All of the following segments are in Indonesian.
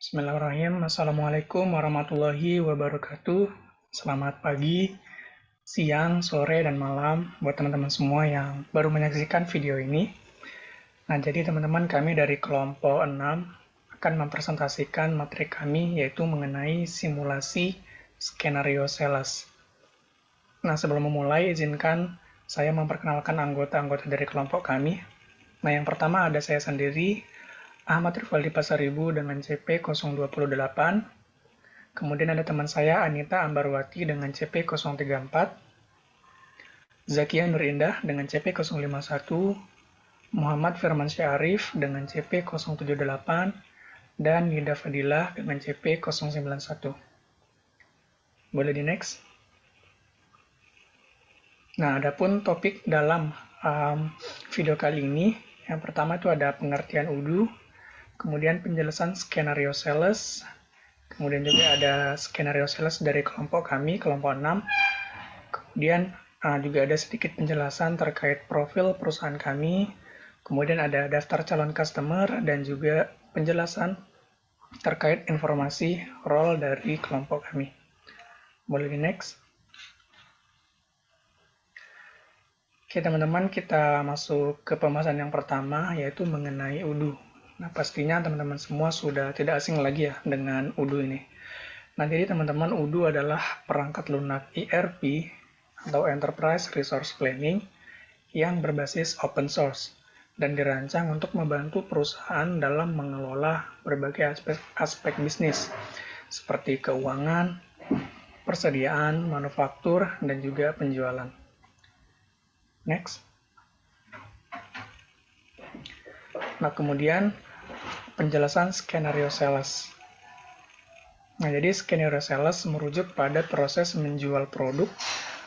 Bismillahirrahmanirrahim. Assalamualaikum warahmatullahi wabarakatuh. Selamat pagi, siang, sore, dan malam buat teman-teman semua yang baru menyaksikan video ini. Nah, jadi teman-teman kami dari kelompok 6 akan mempresentasikan materi kami yaitu mengenai simulasi skenario sales. Nah, sebelum memulai, izinkan saya memperkenalkan anggota-anggota dari kelompok kami. Nah, yang pertama ada saya sendiri, Ahmad Rivaldi Pasaribu dengan CP 028. Kemudian ada teman saya Anita Ambarwati dengan CP 034. Zakia Nurindah dengan CP 051. Muhammad Firman Syarif dengan CP 078. Dan Nida Fadilah dengan CP 091. Boleh di next. Nah, adapun topik dalam video kali ini, yang pertama itu ada pengertian UDU, kemudian penjelasan skenario sales, kemudian juga ada skenario sales dari kelompok kami, kelompok 6, kemudian juga ada sedikit penjelasan terkait profil perusahaan kami, kemudian ada daftar calon customer, dan juga penjelasan terkait informasi role dari kelompok kami. Boleh di next. Oke teman-teman, kita masuk ke pembahasan yang pertama, yaitu mengenai UDU. Nah, pastinya teman-teman semua sudah tidak asing lagi ya dengan UDU ini. Nah, jadi teman-teman, UDU adalah perangkat lunak ERP atau Enterprise Resource Planning yang berbasis open source dan dirancang untuk membantu perusahaan dalam mengelola berbagai aspek bisnis seperti keuangan, persediaan, manufaktur, dan juga penjualan. Next. Nah, kemudian penjelasan skenario sales. Nah, jadi skenario sales merujuk pada proses menjual produk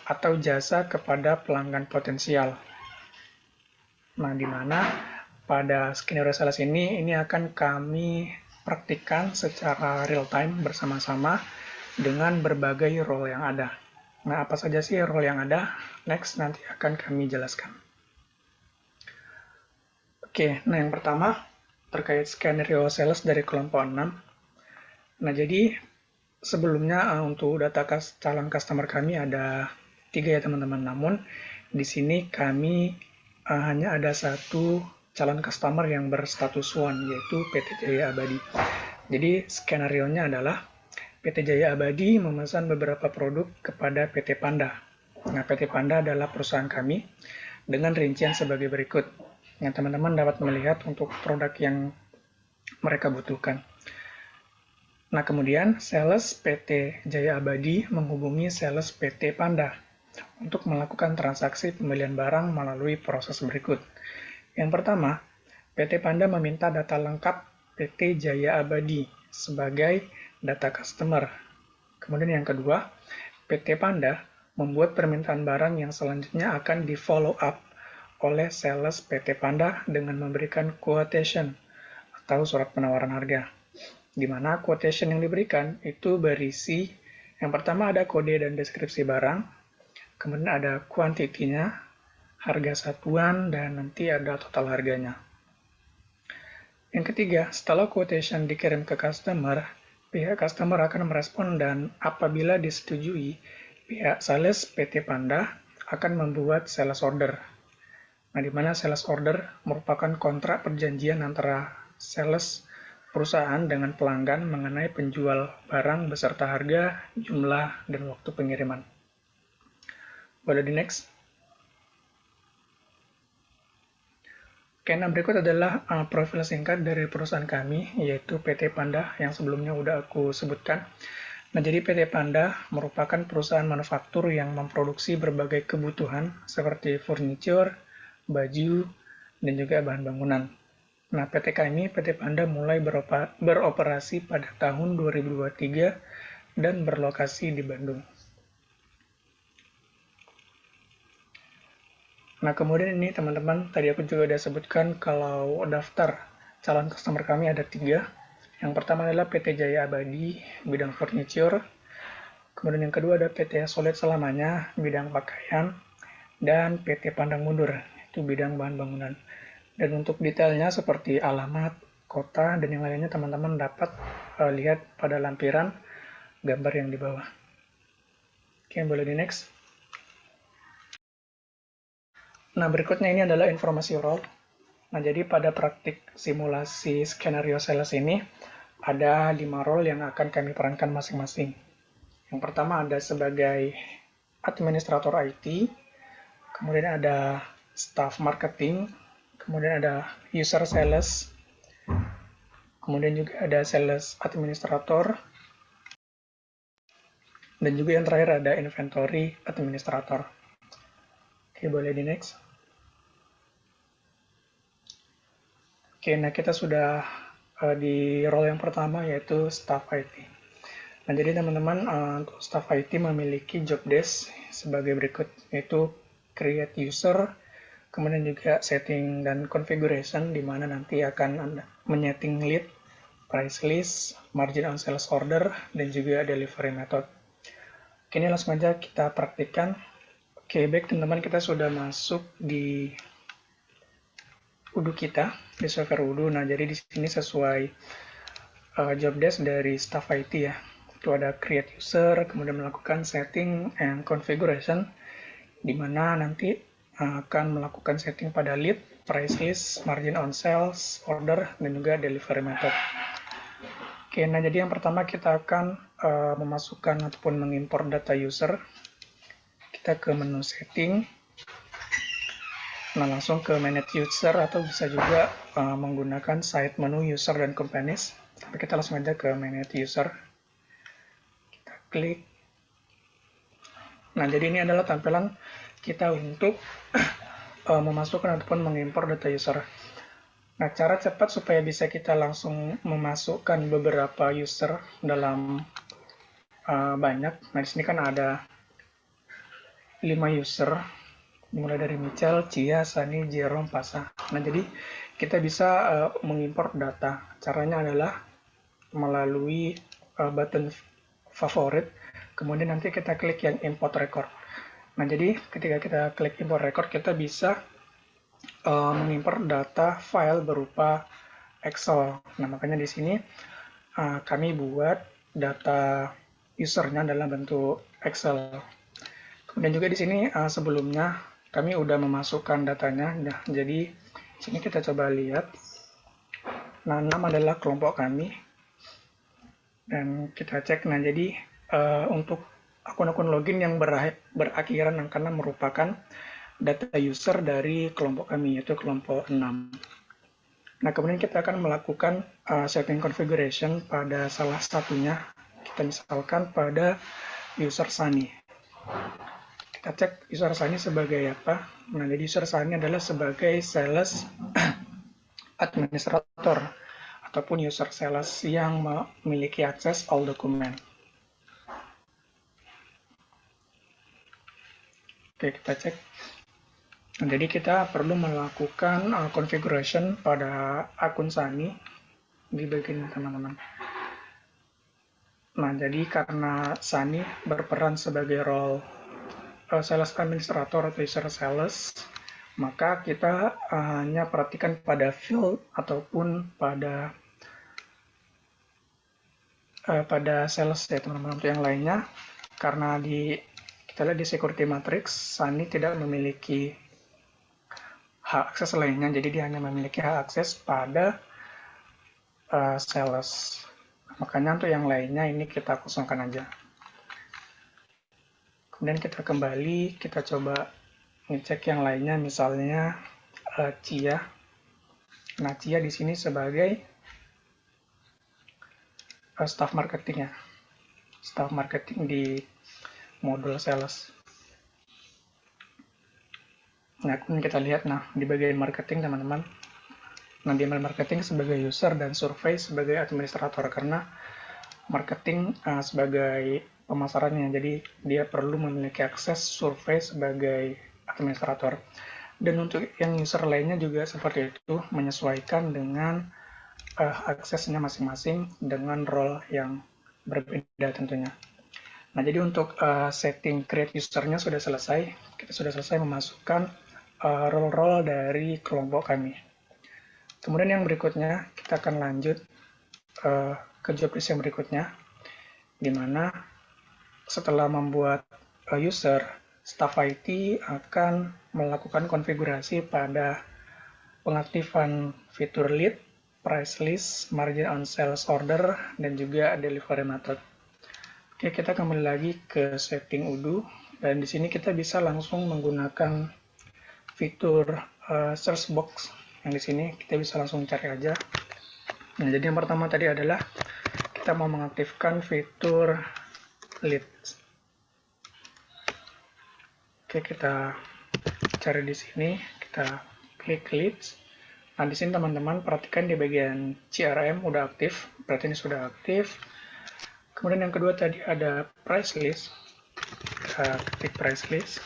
atau jasa kepada pelanggan potensial. Nah, di mana pada skenario sales ini akan kami praktikkan secara real time bersama-sama dengan berbagai role yang ada. Nah, apa saja sih role yang ada? Next, nanti akan kami jelaskan. Oke, nah yang pertama terkait skenario sales dari kelompok 6. Nah, jadi sebelumnya untuk data calon customer kami ada 3 ya teman-teman. Namun di sini kami hanya ada satu calon customer yang berstatus one, yaitu PT Jaya Abadi. Jadi skenario-nya adalah PT Jaya Abadi memesan beberapa produk kepada PT Panda. Nah, PT Panda adalah perusahaan kami dengan rincian sebagai berikut. Yang teman-teman dapat melihat untuk produk yang mereka butuhkan. Nah, kemudian sales PT Jaya Abadi menghubungi sales PT Panda untuk melakukan transaksi pembelian barang melalui proses berikut. Yang pertama, PT Panda meminta data lengkap PT Jaya Abadi sebagai data customer. Kemudian yang kedua, PT Panda membuat permintaan barang yang selanjutnya akan di follow up oleh sales PT Panda dengan memberikan quotation atau surat penawaran harga. Di mana quotation yang diberikan itu berisi, yang pertama ada kode dan deskripsi barang, kemudian ada kuantitinya, harga satuan, dan nanti ada total harganya. Yang ketiga, setelah quotation dikirim ke customer, pihak customer akan merespon dan apabila disetujui, pihak sales PT Panda akan membuat sales order. Nah, di mana sales order merupakan kontrak perjanjian antara sales perusahaan dengan pelanggan mengenai penjual barang beserta harga, jumlah, dan waktu pengiriman. Boleh di next. Oke, nah berikut adalah profil singkat dari perusahaan kami, yaitu PT Panda yang sebelumnya udah aku sebutkan. Nah, jadi PT Panda merupakan perusahaan manufaktur yang memproduksi berbagai kebutuhan seperti furniture, baju, dan juga bahan bangunan. Nah, PT kami, PT Panda mulai beroperasi pada tahun 2023 dan berlokasi di Bandung. Nah, kemudian ini teman-teman, tadi aku juga udah sebutkan kalau daftar calon customer kami ada 3. Yang pertama adalah PT Jaya Abadi, bidang furniture. Kemudian yang kedua ada PT Solid Selamanya, bidang pakaian. Dan PT Pandang Mundur, itu bidang bahan bangunan. Dan untuk detailnya seperti alamat, kota, dan yang lainnya teman-teman dapat lihat pada lampiran gambar yang di bawah. Oke, boleh di next. Nah, berikutnya ini adalah informasi role. Nah, jadi pada praktik simulasi skenario sales ini, ada 5 role yang akan kami perankan masing-masing. Yang pertama ada sebagai administrator IT, kemudian ada staff marketing, kemudian ada user sales, kemudian juga ada sales administrator, dan juga yang terakhir ada inventory administrator. Oke, boleh di next. Oke, nah kita sudah di role yang pertama, yaitu staff IT. Nah, jadi teman-teman, untuk staff IT memiliki job desk sebagai berikut, yaitu create user, kemudian juga setting dan configuration, di mana nanti akan Anda menyeting lead, price list, margin on sales order, dan juga delivery method. Oke, ini langsung aja kita praktikkan. Oke, baik teman-teman, kita sudah masuk di Odoo kita, di server Odoo. Nah, jadi di sini sesuai job desk dari staff IT ya. Itu ada create user, kemudian melakukan setting and configuration, di mana nanti akan melakukan setting pada lead, price list, margin on sales, order, dan juga delivery method. Oke, nah jadi yang pertama kita akan memasukkan ataupun mengimpor data user. Kita ke menu setting. Nah, langsung ke manage user, atau bisa juga menggunakan side menu user dan companies. Tapi kita langsung aja ke manage user. Kita klik. Nah, jadi ini adalah tampilan kita untuk memasukkan ataupun mengimpor data user. Nah, cara cepat supaya bisa kita langsung memasukkan beberapa user dalam banyak. Nah, di sini kan ada 5 user, mulai dari Michel, Cia, Sani, Jerome, Pasa. Nah, jadi kita bisa mengimpor data. Caranya adalah melalui button favorit, kemudian nanti kita klik yang import record. Nah, jadi ketika kita klik import record, kita bisa mengimpor data file berupa Excel. Nah, makanya di sini kami buat data usernya dalam bentuk Excel. Kemudian juga di sini sebelumnya kami udah memasukkan datanya. Nah, jadi di sini kita coba lihat. Nah, 6 adalah kelompok kami. Dan kita cek. Nah, jadi untuk akun-akun login yang berakhiran angka 6 merupakan data user dari kelompok kami, yaitu kelompok 6. Nah, kemudian kita akan melakukan setting configuration pada salah satunya. Kita misalkan pada user Sani. Kita cek user Sani sebagai apa. Nah, jadi user Sani adalah sebagai sales administrator ataupun user sales yang memiliki akses all dokumen. Oke, kita cek. Nah, jadi kita perlu melakukan configuration pada akun Sani di bagian teman-teman. Nah, jadi karena Sani berperan sebagai role sales administrator atau user sales, maka kita hanya perhatikan pada field ataupun pada sales ya teman-teman. Untuk yang lainnya, karena kita lihat di security matrix, Sani tidak memiliki hak akses lainnya, jadi dia hanya memiliki hak akses pada sales. Makanya untuk yang lainnya ini kita kosongkan aja. Kemudian kita kembali, kita coba ngecek yang lainnya, misalnya Cia. Nah, Cia di sini sebagai staff marketing ya, staff marketing di modul sales. Nah, kemudian kita lihat, nah di bagian marketing teman-teman. Nah, di marketing sebagai user dan survei sebagai administrator, karena marketing sebagai pemasarannya, jadi dia perlu memiliki akses survei sebagai administrator. Dan untuk yang user lainnya juga seperti itu, menyesuaikan dengan aksesnya masing-masing dengan role yang berbeda tentunya. Nah, jadi untuk setting create usernya sudah selesai. Kita sudah selesai memasukkan role-role dari kelompok kami. Kemudian yang berikutnya, kita akan lanjut ke job list yang berikutnya, di mana setelah membuat user, staff IT akan melakukan konfigurasi pada pengaktifan fitur lead, price list, margin on sales order, dan juga delivery method. Oke, kita kembali lagi ke setting Udo, dan di sini kita bisa langsung menggunakan fitur search box. Yang di sini kita bisa langsung cari aja. Nah, jadi yang pertama tadi adalah kita mau mengaktifkan fitur lead. Oke, kita cari di sini, kita klik leads. Nah, di sini teman-teman perhatikan di bagian CRM udah aktif, berarti ini sudah aktif. Kemudian yang kedua tadi ada price list. Kita klik price list.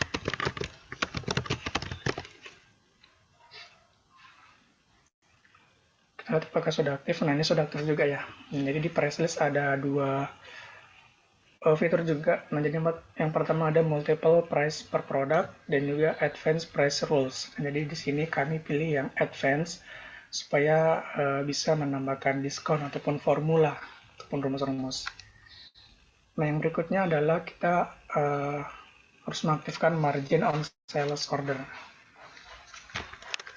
Kita lihat apakah sudah aktif. Nah, ini sudah aktif juga ya. Jadi di price list ada dua fitur juga. Nah, jadi yang pertama ada multiple price per product dan juga advanced price rules. Nah, jadi di sini kami pilih yang advanced supaya bisa menambahkan diskon ataupun formula ataupun rumus-rumus. Nah, yang berikutnya adalah kita harus mengaktifkan margin on sales order.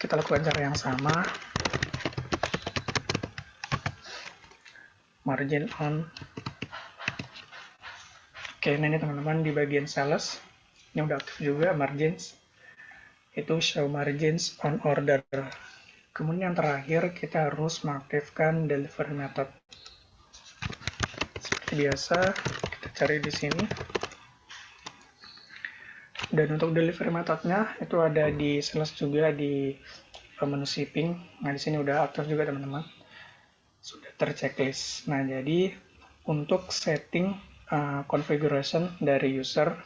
Kita lakukan cara yang sama. Margin on. Oke, nah ini teman-teman di bagian sales. Ini udah aktif juga margins. Itu show margins on order. Kemudian yang terakhir kita harus mengaktifkan delivery method. Seperti biasa, kita cari di sini. Dan untuk delivery methodnya itu ada di sales juga di menu shipping. Nah, di sini udah aktif juga teman-teman. Sudah terchecklist. Nah, jadi untuk setting configuration dari user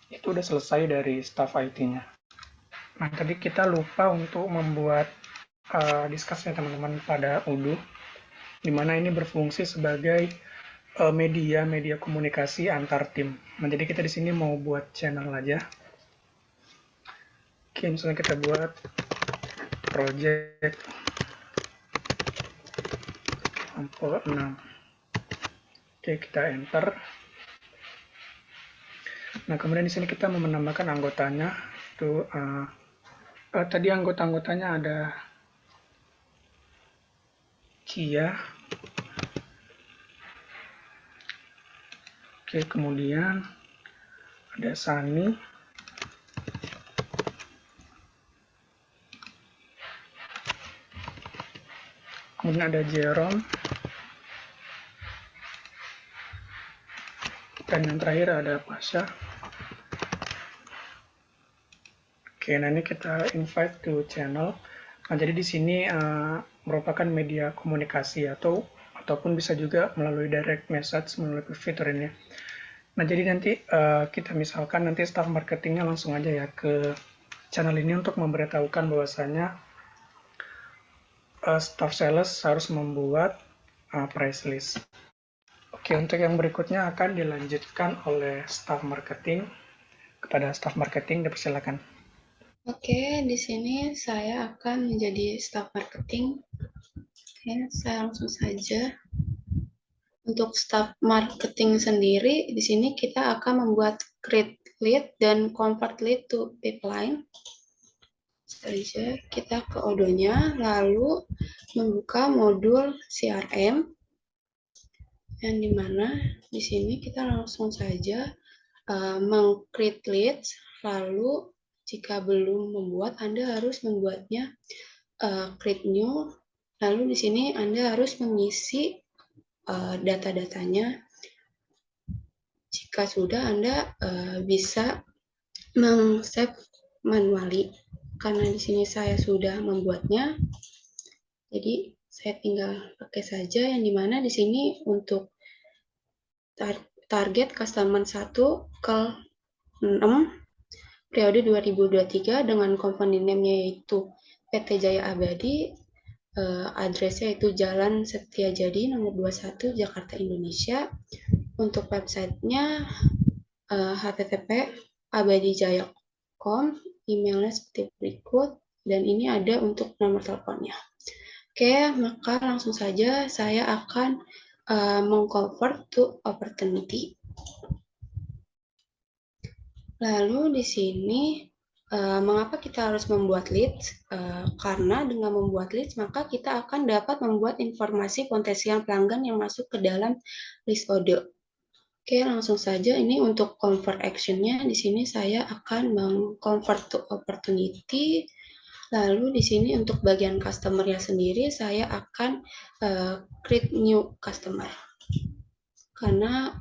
itu udah selesai dari staff IT-nya. Nah, tadi kita lupa untuk membuat discuss ya teman-teman pada Udo, di mana ini berfungsi sebagai media komunikasi antar tim. Nah, jadi kita di sini mau buat channel aja. Oke, misalnya kita buat project 6. Oke, kita enter. Nah, kemudian di sini kita mau menambahkan anggotanya. Itu tadi anggota-anggotanya ada Kia. Oke, kemudian ada Sani. Kemudian ada Jerome. Dan yang terakhir ada Pasha. Oke, nah ini kita invite to channel. Nah, jadi di sini merupakan media komunikasi ataupun bisa juga melalui direct message melalui fitur ini. Nah, jadi nanti kita misalkan nanti staff marketingnya langsung aja ya ke channel ini untuk memberitahukan bahwasanya staff sales harus membuat price list. Oke, untuk yang berikutnya akan dilanjutkan oleh staff marketing. Kepada staff marketing, dipersilakan. Oke, di sini saya akan menjadi staff marketing. Oke, saya langsung saja. Untuk staff marketing sendiri, di sini kita akan membuat create lead dan convert lead to pipeline. Saja kita ke Odoo-nya, lalu membuka modul CRM, yang dimana di sini kita langsung saja meng-create leads, lalu jika belum membuat, Anda harus membuatnya create new, lalu di sini Anda harus mengisi data-datanya. Jika sudah, Anda bisa meng-save manually. Karena di sini saya sudah membuatnya, jadi saya tinggal pakai saja, yang dimana di sini untuk target customer 1 ke 6 periode 2023 dengan company name-nya yaitu PT Jaya Abadi, address-nya itu Jalan Setiajadi nomor 21 Jakarta, Indonesia. Untuk website-nya http abadijaya.com, emailnya seperti berikut, dan ini ada untuk nomor teleponnya. Oke, maka langsung saja saya akan mengconvert to opportunity. Lalu di sini mengapa kita harus membuat leads? Karena dengan membuat leads maka kita akan dapat membuat informasi potensial pelanggan yang masuk ke dalam list order. Oke, langsung saja ini untuk convert action-nya. Di sini saya akan meng-convert to opportunity. Lalu di sini untuk bagian customer-nya sendiri saya akan create new customer. Karena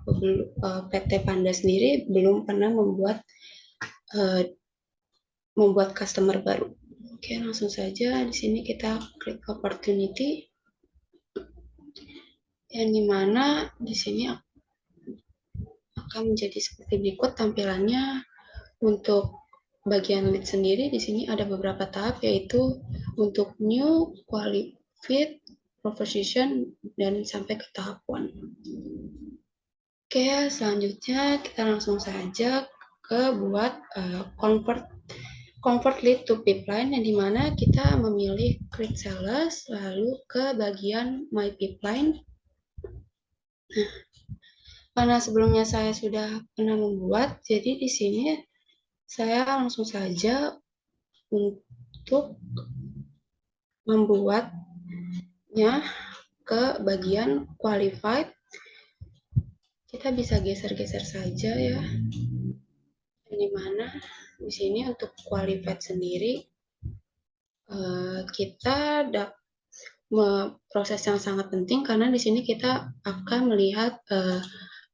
PT Panda sendiri belum pernah membuat customer baru. Oke, langsung saja di sini kita klik opportunity. Yang dimana di sini akan menjadi seperti berikut tampilannya. Untuk bagian lead sendiri di sini ada beberapa tahap, yaitu untuk new, qualified, proposition, dan sampai ke tahap one. Oke, selanjutnya kita langsung saja ke buat convert lead to pipeline, yang dimana kita memilih create sales, lalu ke bagian my pipeline. Nah, karena sebelumnya saya sudah pernah membuat, jadi di sini saya langsung saja untuk membuatnya ke bagian qualified. Kita bisa geser-geser saja ya. Di mana di sini untuk qualified sendiri kita proses yang sangat penting, karena di sini kita akan melihat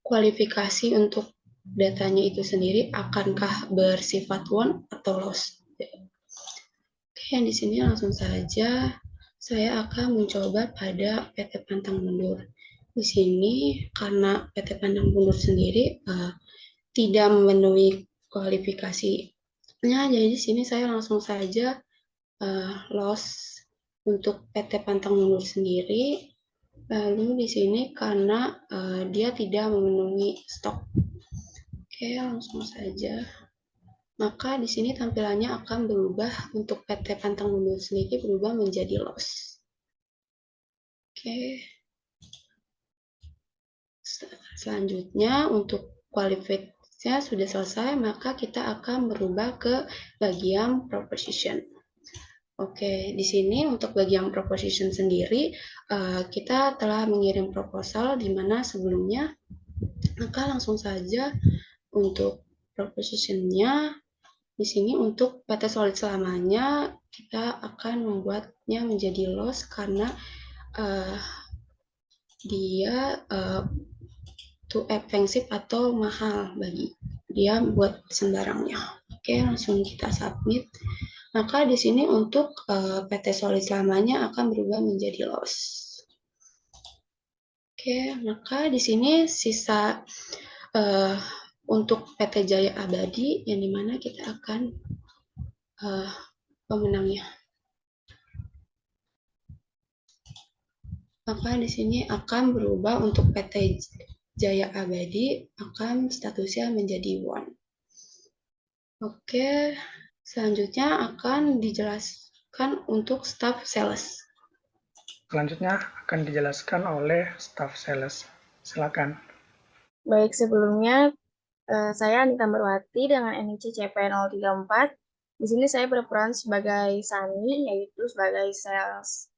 kualifikasi untuk datanya itu sendiri akankah bersifat won atau loss. Oke, di sini langsung saja saya akan mencoba pada PT Pantang Mundur. Di sini karena PT Pantang Mundur sendiri tidak memenuhi kualifikasinya, jadi di sini saya langsung saja loss untuk PT Pantang Mundur sendiri. Lalu di sini karena dia tidak memenuhi stok. Oke, langsung saja. Maka di sini tampilannya akan berubah untuk PT Pantang Mundur sendiri berubah menjadi loss. Oke. Selanjutnya untuk qualified-nya sudah selesai, maka kita akan berubah ke bagian proposition. Oke, di sini untuk bagian proposition sendiri, kita telah mengirim proposal di mana sebelumnya, maka langsung saja untuk proposition-nya, di sini untuk PT Solid selamanya, kita akan membuatnya menjadi loss karena dia too expensive atau mahal bagi dia buat sembarangnya. Oke, langsung kita submit. Maka di sini untuk PT Solid selamanya akan berubah menjadi loss. Oke, maka di sini sisa untuk PT Jaya Abadi, yang dimana kita akan pemenangnya. Maka di sini akan berubah untuk PT Jaya Abadi, akan statusnya menjadi one. Oke, selanjutnya akan dijelaskan untuk staff sales. Selanjutnya akan dijelaskan oleh staff sales. Silakan. Baik, sebelumnya saya Anita Merwati dengan NIC CP034. Di sini saya berperan sebagai Sani, yaitu sebagai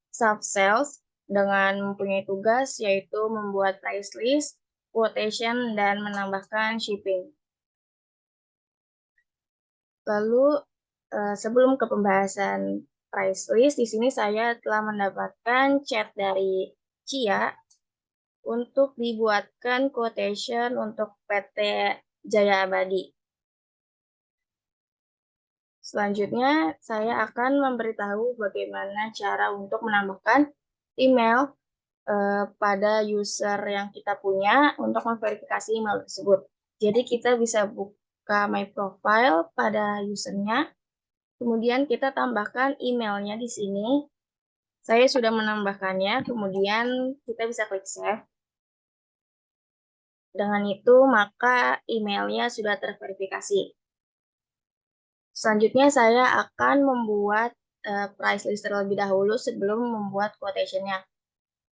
staff sales, dengan mempunyai tugas yaitu membuat price list, quotation, dan menambahkan shipping. Lalu sebelum ke pembahasan price list, di sini saya telah mendapatkan chat dari Cia untuk dibuatkan quotation untuk PT Jaya Abadi. Selanjutnya, saya akan memberitahu bagaimana cara untuk menambahkan email pada user yang kita punya untuk memverifikasi email tersebut. Jadi kita bisa buka My Profile pada usernya, kemudian kita tambahkan emailnya di sini. Saya sudah menambahkannya, kemudian kita bisa klik Save. Dengan itu, maka emailnya sudah terverifikasi. Selanjutnya, saya akan membuat price list terlebih dahulu sebelum membuat quotation-nya.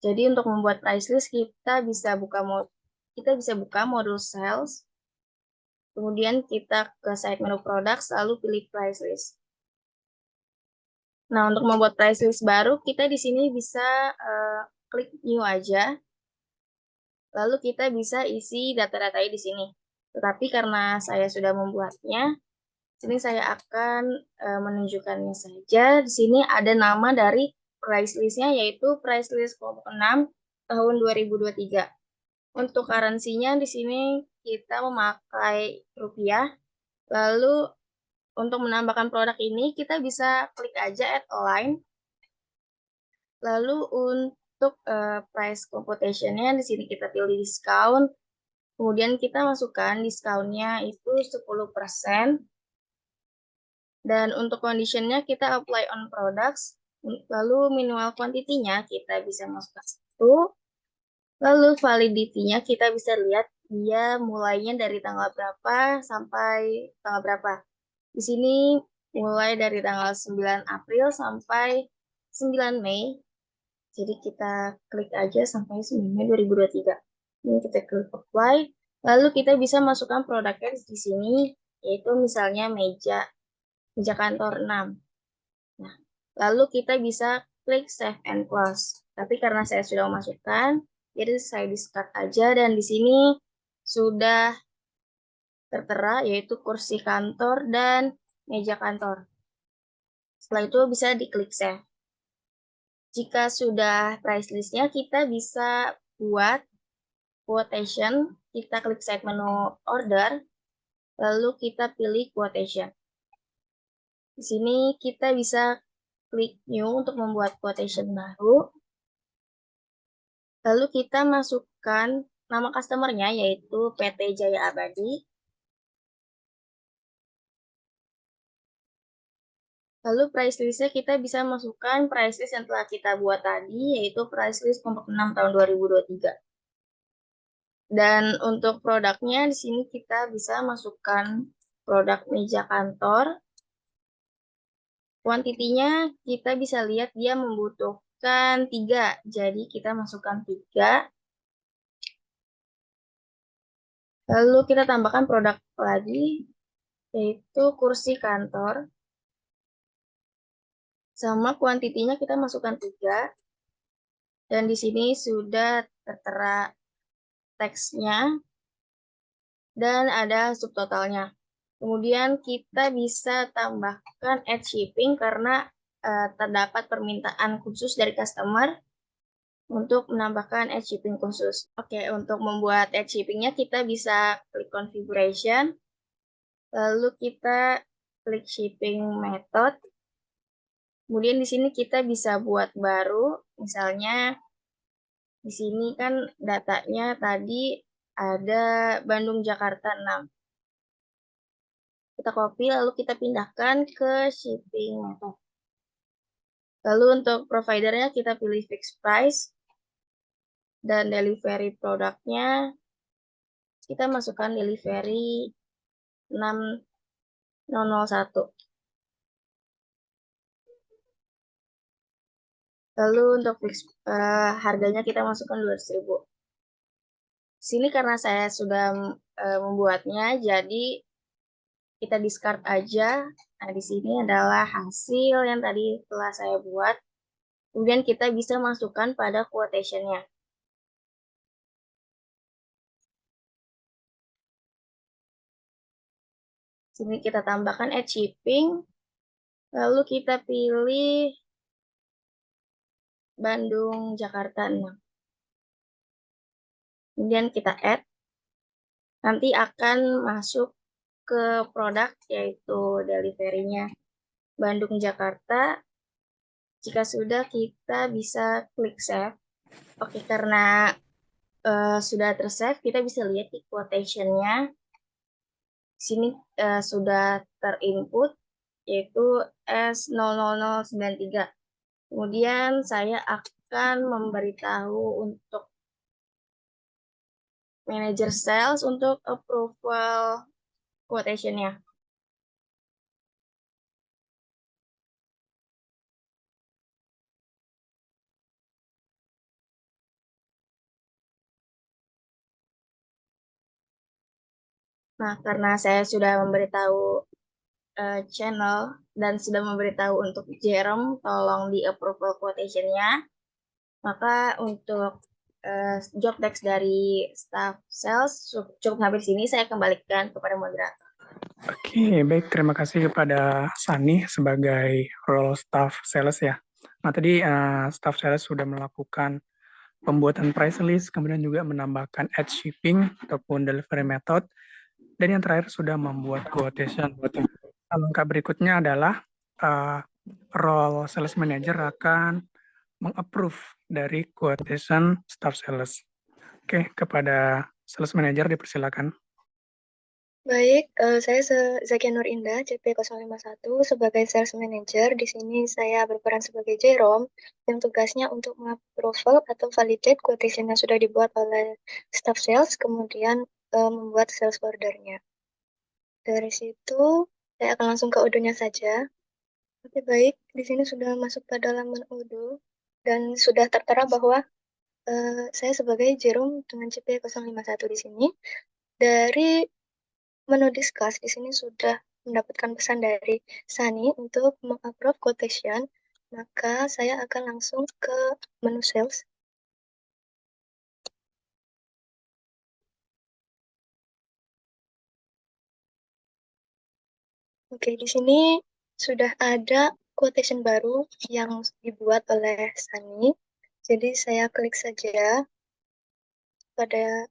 Jadi untuk membuat price list kita bisa buka modul sales, kemudian kita ke side menu products lalu pilih price list. Nah, untuk membuat price list baru kita di sini bisa klik new aja. Lalu kita bisa isi data-datanya di sini. Tetapi karena saya sudah membuatnya, sini saya akan menunjukkannya saja. Di sini ada nama dari price list-nya yaitu price list kelompok 6 tahun 2023. Untuk currency-nya di sini kita memakai rupiah. Lalu untuk menambahkan produk ini kita bisa klik aja add align. Lalu untuk price computation-nya di sini kita pilih discount. Kemudian kita masukkan discount-nya itu 10%. Dan untuk condition-nya kita apply on products. Lalu minimal quantity-nya kita bisa masukkan 1. Lalu validity-nya kita bisa lihat dia mulainya dari tanggal berapa sampai tanggal berapa. Di sini mulai dari tanggal 9 April sampai 9 Mei. Jadi kita klik aja sampai 9 Mei 2023. Ini kita klik apply. Lalu kita bisa masukkan produknya di sini, yaitu misalnya meja kantor 6. Nah, lalu kita bisa klik save and close. Tapi karena saya sudah memasukkan, jadi saya discard aja dan di sini sudah tertera yaitu kursi kantor dan meja kantor. Setelah itu bisa diklik save. Jika sudah price list-nya, kita bisa buat quotation. Kita klik side menu order, lalu kita pilih quotation. Di sini kita bisa klik new untuk membuat quotation baru. Lalu kita masukkan nama customer-nya yaitu PT Jaya Abadi. Lalu price list-nya kita bisa masukkan price list yang telah kita buat tadi, yaitu price list kelompok 6 tahun 2023. Dan untuk produknya di sini kita bisa masukkan produk meja kantor. Kuantitinya kita bisa lihat dia membutuhkan 3, jadi kita masukkan 3. Lalu kita tambahkan produk lagi, yaitu kursi kantor. Sama kuantitinya kita masukkan 3. Dan di sini sudah tertera teksnya dan ada subtotalnya. Kemudian kita bisa tambahkan add shipping karena terdapat permintaan khusus dari customer untuk menambahkan add shipping khusus. Oke, untuk membuat add shippingnya kita bisa klik configuration, lalu kita klik shipping method. Kemudian di sini kita bisa buat baru, misalnya di sini kan datanya tadi ada Bandung Jakarta 6. Kita copy lalu kita pindahkan ke shipping method. Lalu untuk providernya kita pilih fixed price dan delivery produknya kita masukkan delivery 6001. Lalu untuk harganya kita masukkan 200.000. Sini karena saya sudah membuatnya, jadi kita discard aja. Nah, di sini adalah hasil yang tadi telah saya buat. Kemudian kita bisa masukkan pada quotation-nya. Sini kita tambahkan add shipping. Lalu kita pilih Bandung Jakarta 6. Kemudian kita add. Nanti akan masuk ke produk yaitu delivery-nya Bandung Jakarta. Jika sudah kita bisa klik save. Oke, karena sudah tersave, kita bisa lihat di quotation-nya. Di sini sudah terinput yaitu S00093. Kemudian saya akan memberitahu untuk manager sales untuk approval quotation-nya. Nah, karena saya sudah memberitahu channel dan sudah memberitahu untuk Jerome tolong di approval quotation-nya, maka untuk job desk dari staff sales cukup sampai di sini. Saya kembalikan kepada moderator. Oke, baik. Terima kasih kepada Sani sebagai role staff sales ya. Nah, tadi staff sales sudah melakukan pembuatan price list, kemudian juga menambahkan add shipping ataupun delivery method, dan yang terakhir sudah membuat quotation. Nah, langkah berikutnya adalah uh, role sales manager akan mengapprove dari quotation staff sales. Oke, kepada sales manager dipersilakan. Baik, saya Zakia Nur Indah, CP051, sebagai Sales Manager. Di sini saya berperan sebagai Jerome, yang tugasnya untuk mengapproval atau validate quotation yang sudah dibuat oleh staff sales, kemudian membuat sales order-nya. Dari situ, saya akan langsung ke Odoo-nya saja. Oke, baik, di sini sudah masuk pada laman Odoo, dan sudah tertera bahwa saya sebagai Jerome dengan CP051 di sini. Dari menu discuss di sini sudah mendapatkan pesan dari Sani untuk mengupload quotation, maka saya akan langsung ke menu sales. Oke, di sini sudah ada quotation baru yang dibuat oleh Sani. Jadi saya klik saja pada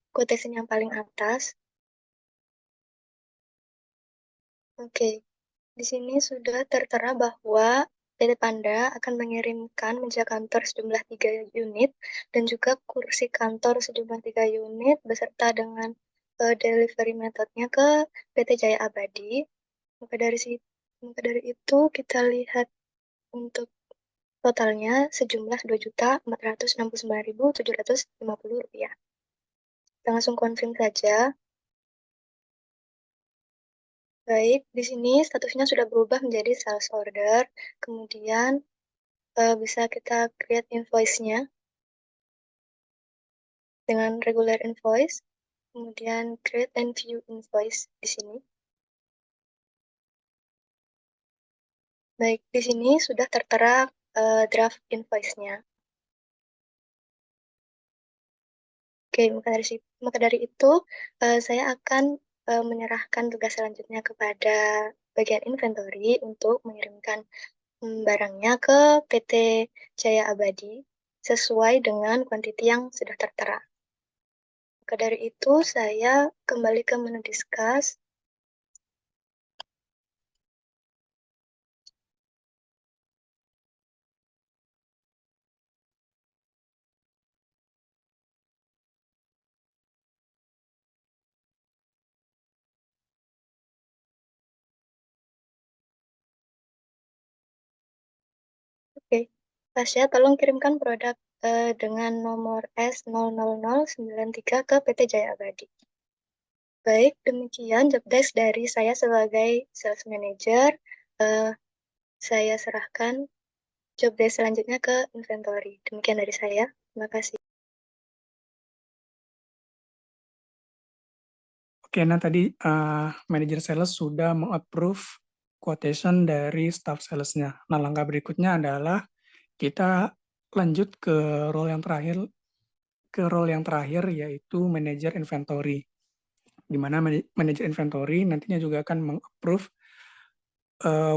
quotation yang paling atas. Oke, di sini sudah tertera bahwa PT Panda akan mengirimkan meja kantor sejumlah 3 unit dan juga kursi kantor sejumlah 3 unit beserta dengan delivery methodnya ke PT Jaya Abadi. Maka dari itu kita lihat untuk totalnya sejumlah Rp2.469.750. Kita langsung confirm saja. Baik, di sini statusnya sudah berubah menjadi sales order. Kemudian bisa kita create invoice-nya dengan regular invoice. Kemudian create and view invoice di sini. Baik, di sini sudah tertera draft invoice-nya. Oke, maka dari itu saya akan menyerahkan tugas selanjutnya kepada bagian inventory untuk mengirimkan barangnya ke PT Jaya Abadi sesuai dengan kuantiti yang sudah tertera. Maka dari itu saya kembali ke menu discuss. Oke, Tasya, tolong kirimkan produk dengan nomor S00093 ke PT Jaya Abadi. Baik, demikian job desk dari saya sebagai sales manager. Saya serahkan job desk selanjutnya ke inventory. Demikian dari saya. Terima kasih. Oke, nah tadi manajer sales sudah mengapprove quotation dari staff salesnya. Nah, langkah berikutnya adalah kita lanjut ke role yang terakhir yaitu manajer inventory. Di mana manajer inventory nantinya juga akan mengapprove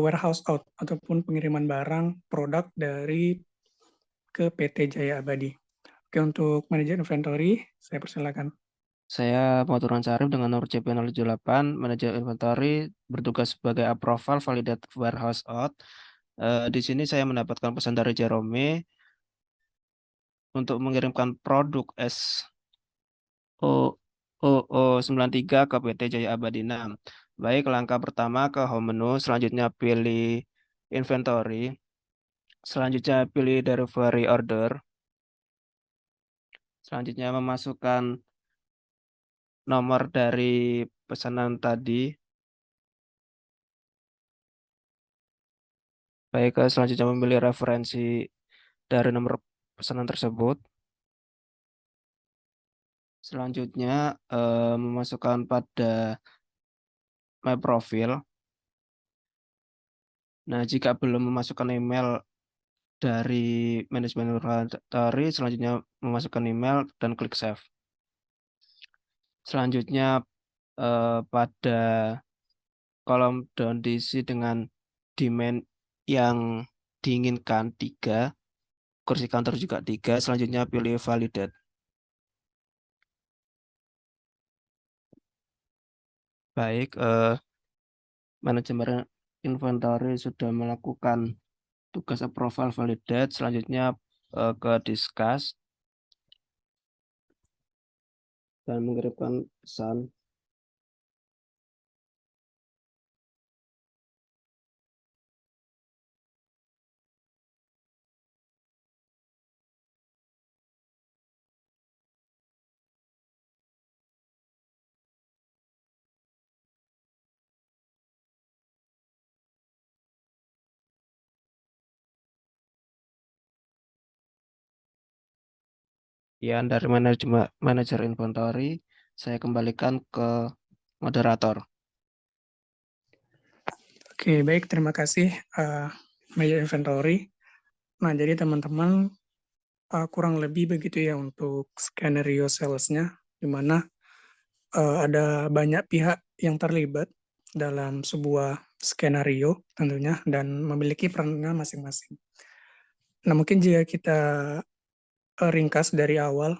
warehouse out ataupun pengiriman barang produk dari ke PT Jaya Abadi. Oke, untuk manajer inventory, saya persilakan. Saya Pengaturan Syarif dengan nomor CP078, manajer inventory, bertugas sebagai approval validate warehouse out. Di sini saya mendapatkan pesan dari Jerome untuk mengirimkan produk SO93 ke PT Jaya Abadi 6. Baik, langkah pertama ke home menu, selanjutnya pilih inventory, selanjutnya pilih delivery order, selanjutnya memasukkan nomor dari pesanan tadi. Baik, selanjutnya memilih referensi dari nomor pesanan tersebut. Selanjutnya memasukkan pada My Profile. Nah, jika belum memasukkan email dari manajemen inventory, selanjutnya memasukkan email dan klik save. Selanjutnya pada kolom down diisi dengan demand yang diinginkan 3, kursi kantor juga 3, selanjutnya pilih validate. Baik, manajemen inventory sudah melakukan tugas approval validate, selanjutnya ke discuss dan mengirimkan pesan. Ya, dari manajer inventory, saya kembalikan ke moderator. Oke, baik. Terima kasih, manajer inventory. Nah, jadi teman-teman kurang lebih begitu ya untuk skenario sales-nya, di mana ada banyak pihak yang terlibat dalam sebuah skenario tentunya dan memiliki perannya masing-masing. Nah, mungkin jika kita ringkas dari awal,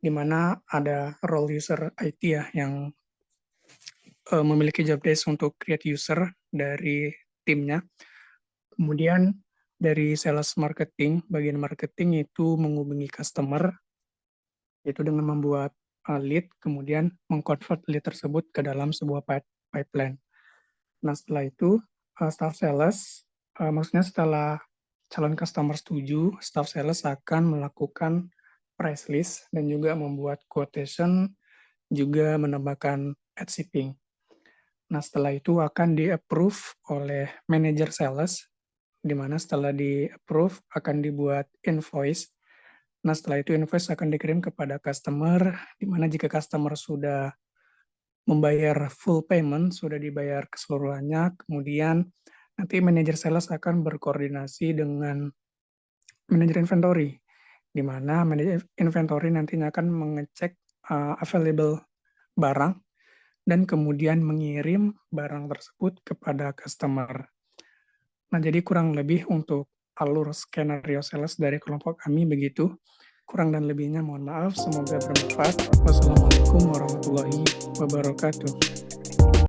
di mana ada role user IT ya yang memiliki job desk untuk create user dari timnya. Kemudian dari sales marketing, bagian marketing itu menghubungi customer, itu dengan membuat lead, kemudian mengconvert lead tersebut ke dalam sebuah pipeline. Nah, setelah itu, staff sales, maksudnya setelah calon customer setuju, staff sales akan melakukan price list dan juga membuat quotation, juga menambahkan ad shipping. Nah, setelah itu akan di-approve oleh manager sales, di mana setelah di-approve akan dibuat invoice. Nah, setelah itu invoice akan dikirim kepada customer, di mana jika customer sudah membayar full payment, sudah dibayar keseluruhannya, kemudian nanti manajer sales akan berkoordinasi dengan manajer inventory, di mana manajer inventory nantinya akan mengecek available barang dan kemudian mengirim barang tersebut kepada customer. Nah, jadi kurang lebih untuk alur skenario sales dari kelompok kami begitu. Kurang dan lebihnya mohon maaf, semoga bermanfaat. Wassalamualaikum warahmatullahi wabarakatuh.